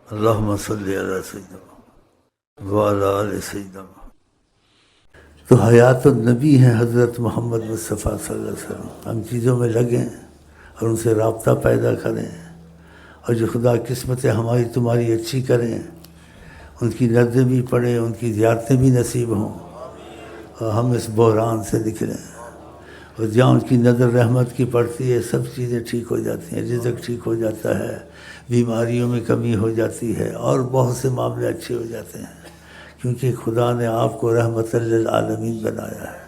اللہم صلی علی سیدنا وعلی آل سیدنا۔ تو حیات النبی ہیں حضرت محمد مصطفیٰ صلی اللہ علیہ وسلم۔ ہم چیزوں میں لگیں اور ان سے رابطہ پیدا کریں، اور جو خدا قسمتیں ہماری تمہاری اچھی کریں، ان کی نظریں بھی پڑھیں، ان کی زیارتیں بھی نصیب ہوں، اور ہم اس بحران سے نکلیں۔ اور جہاں ان کی نظر رحمت کی پڑتی ہے سب چیزیں ٹھیک ہو جاتی ہیں، رزق ٹھیک ہو جاتا ہے، بیماریوں میں کمی ہو جاتی ہے، اور بہت سے معاملے اچھے ہو جاتے ہیں، کیونکہ خدا نے آپ کو رحمت للعالمین بنایا ہے۔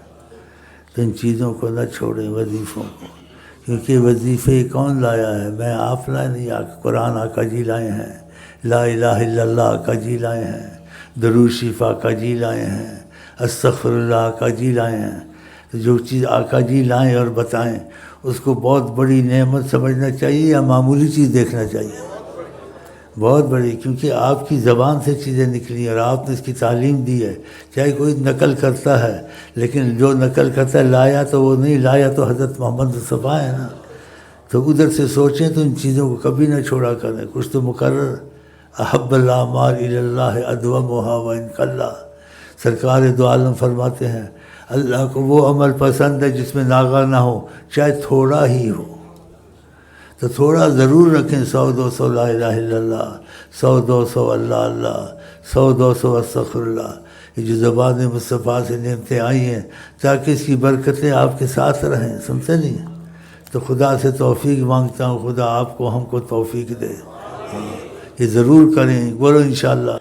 تو ان چیزوں کو نہ چھوڑیں، وظیفوں کو، کیونکہ وظیفے کون لایا ہے؟ میں آپ لائے نہیں، قرآن آقا جی لائے ہیں، لا الہ الا اللہ آقا جی لائے ہیں، درود شریف آقا جی لائے ہیں، استغفر اللہ آقا جی لائے ہیں۔ تو جو چیز آقا جی لائیں اور بتائیں اس کو بہت بڑی نعمت سمجھنا چاہیے یا معمولی چیز دیکھنا چاہیے؟ بہت بڑی، کیونکہ آپ کی زبان سے چیزیں نکلی اور آپ نے اس کی تعلیم دی ہے۔ چاہے کوئی نقل کرتا ہے، لیکن جو نقل کرتا ہے لایا تو وہ نہیں، لایا تو حضرت محمد مصطفیٰ ہے نا۔ تو ادھر سے سوچیں تو ان چیزوں کو کبھی نہ چھوڑا کریں، کچھ تو مقرر۔ احب الاعمال الی اللہ ادومھا وان قل۔ سرکار دو عالم فرماتے ہیں اللہ کو وہ عمل پسند ہے جس میں ناغہ نہ ہو، چاہے تھوڑا ہی ہو۔ تو تھوڑا ضرور رکھیں، 100-200 لا الہ الا اللہ، 100-200 اللہ اللہ، 100-200 استغفر اللہ۔ یہ جو زبان مصطفیٰ سے نعمتیں آئی ہیں تاکہ اس کی برکتیں آپ کے ساتھ رہیں، سنتے نہیں؟ تو خدا سے توفیق مانگتا ہوں، خدا آپ کو ہم کو توفیق دے، یہ ضرور کریں، بولو انشاءاللہ۔